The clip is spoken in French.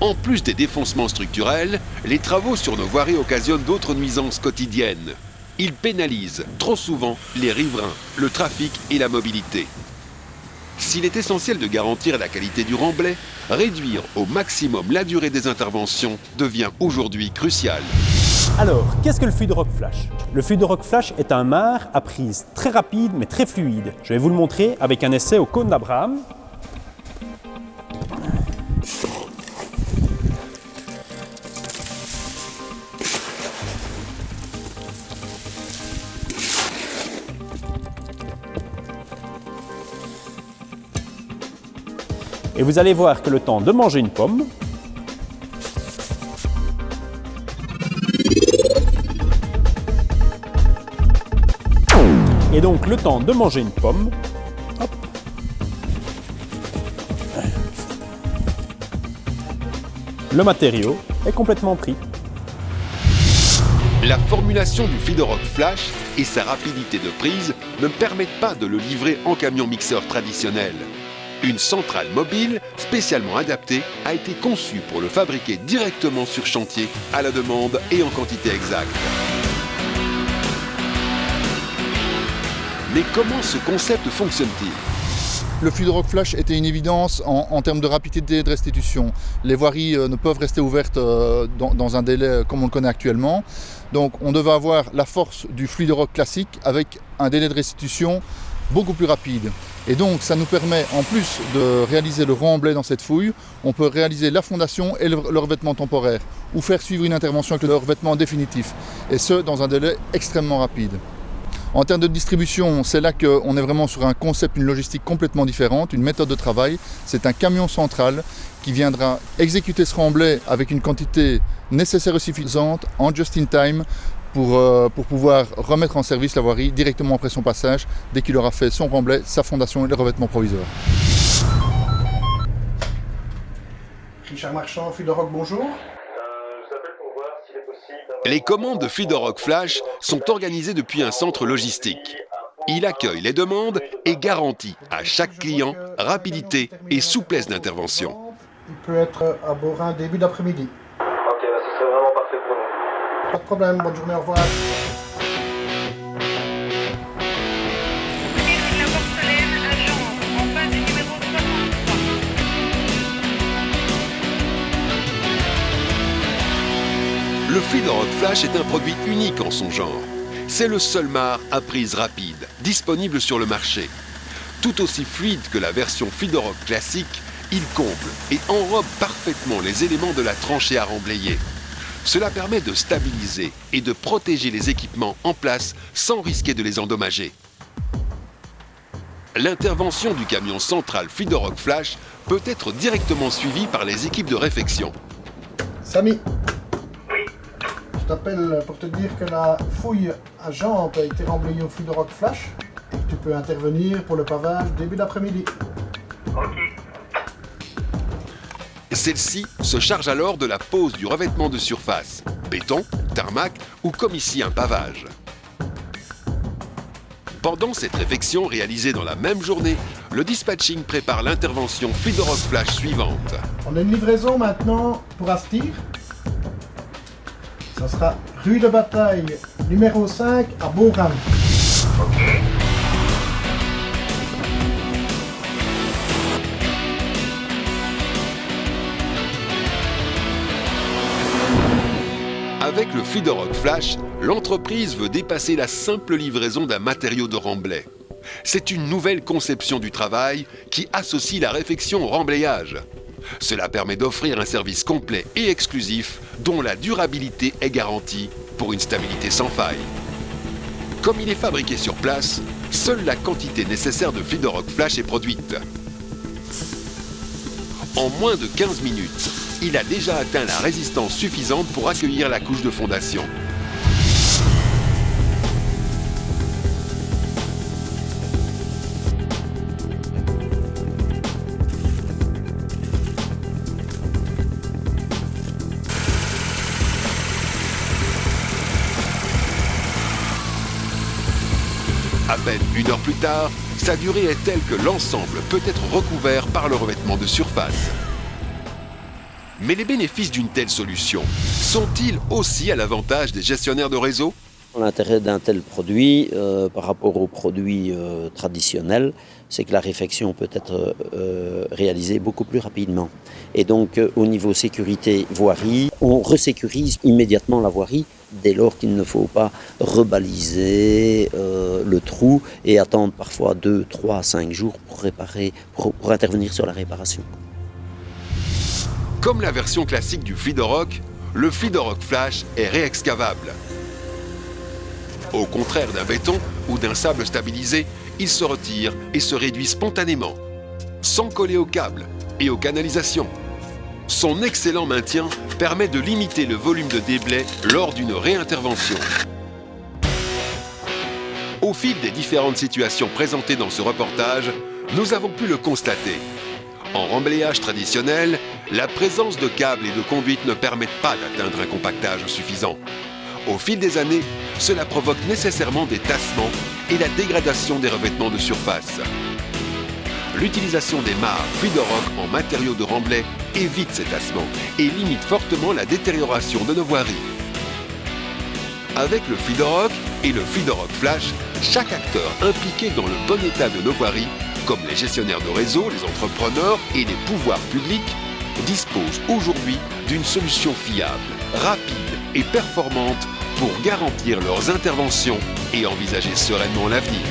En plus des défoncements structurels, les travaux sur nos voiries occasionnent d'autres nuisances quotidiennes. Ils pénalisent trop souvent les riverains, le trafic et la mobilité. S'il est essentiel de garantir la qualité du remblai, réduire au maximum la durée des interventions devient aujourd'hui crucial. Alors, qu'est-ce que le fluid rock flash? Le fluid rock flash est un marc à prise très rapide mais très fluide. Je vais vous le montrer avec un essai au cône d'Abraham. Et vous allez voir que le temps de manger une pomme, et donc le temps de manger une pomme, hop, le matériau est complètement pris. La formulation du Fluid Rock Flash et sa rapidité de prise ne permettent pas de le livrer en camion mixeur traditionnel. Une centrale mobile spécialement adaptée a été conçue pour le fabriquer directement sur chantier, à la demande et en quantité exacte. Mais comment ce concept fonctionne-t-il ? Le Fluid Rock Flash était une évidence en termes de rapidité de restitution. Les voiries ne peuvent rester ouvertes dans un délai comme on le connaît actuellement. Donc on devait avoir la force du Fluid Rock classique avec un délai de restitution beaucoup plus rapide. Et donc ça nous permet, en plus de réaliser le remblai dans cette fouille, on peut réaliser la fondation et le revêtement temporaire, ou faire suivre une intervention avec le revêtement définitif, et ce dans un délai extrêmement rapide. En termes de distribution, c'est là qu'on est vraiment sur un concept, une logistique complètement différente, une méthode de travail. C'est un camion central qui viendra exécuter ce remblai avec une quantité nécessaire et suffisante en just-in-time pour pouvoir remettre en service la voirie directement après son passage, dès qu'il aura fait son remblai, sa fondation et le revêtement provisoire. Richard Marchand, Fluid Rock, bonjour. Les commandes de Fluid Rock Flash sont organisées depuis un centre logistique. Il accueille les demandes et garantit à chaque client rapidité et souplesse d'intervention. Il peut être à Beaurain début d'après-midi. Ok, ce serait vraiment parfait pour nous. Pas de problème, bonne journée, au revoir. La porcelaine à Gendre, en face du numéro 63. Le Fluid Rock Flash est un produit unique en son genre. C'est le seul marc à prise rapide, disponible sur le marché. Tout aussi fluide que la version Fluid Rock classique, il comble et enrobe parfaitement les éléments de la tranchée à remblayer. Cela permet de stabiliser et de protéger les équipements en place sans risquer de les endommager. L'intervention du camion central Fluid Rock Flash peut être directement suivie par les équipes de réfection. Samy, je t'appelle pour te dire que la fouille à Jambes a été remblayée au Fluid Rock Flash et que tu peux intervenir pour le pavage début d'après-midi. Celle-ci se charge alors de la pose du revêtement de surface, béton, tarmac ou comme ici un pavage. Pendant cette réfection réalisée dans la même journée, le dispatching prépare l'intervention Fluid Rock Flash suivante. On a une livraison maintenant pour Astir. Ça sera rue de Bataille, numéro 5 à Beaurain. Avec le Fluid Rock Flash, l'entreprise veut dépasser la simple livraison d'un matériau de remblai. C'est une nouvelle conception du travail qui associe la réfection au remblayage. Cela permet d'offrir un service complet et exclusif dont la durabilité est garantie pour une stabilité sans faille. Comme il est fabriqué sur place, seule la quantité nécessaire de Fluid Rock Flash est produite. En moins de 15 minutes, il a déjà atteint la résistance suffisante pour accueillir la couche de fondation. À peine une heure plus tard, sa durée est telle que l'ensemble peut être recouvert par le revêtement de surface. Mais les bénéfices d'une telle solution sont-ils aussi à l'avantage des gestionnaires de réseau? L'intérêt d'un tel produit par rapport aux produits traditionnels, c'est que la réfection peut être réalisée beaucoup plus rapidement. Et donc au niveau sécurité voirie, on resécurise immédiatement la voirie dès lors qu'il ne faut pas rebaliser le trou et attendre parfois 2, 3, 5 jours pour intervenir sur la réparation. Comme la version classique du Fluidorock, le Fluidorock Flash est réexcavable. Au contraire d'un béton ou d'un sable stabilisé, il se retire et se réduit spontanément, sans coller aux câbles et aux canalisations. Son excellent maintien permet de limiter le volume de déblais lors d'une réintervention. Au fil des différentes situations présentées dans ce reportage, nous avons pu le constater. En remblayage traditionnel, la présence de câbles et de conduites ne permettent pas d'atteindre un compactage suffisant. Au fil des années, cela provoque nécessairement des tassements et la dégradation des revêtements de surface. L'utilisation des mares Fluidorock en matériaux de remblai évite ces tassements et limite fortement la détérioration de nos voiries. Avec le Fluidorock et le Fluidorock Flash, chaque acteur impliqué dans le bon état de nos voiries, comme les gestionnaires de réseau, les entrepreneurs et les pouvoirs publics, dispose aujourd'hui d'une solution fiable, rapide et performante pour garantir leurs interventions et envisager sereinement l'avenir.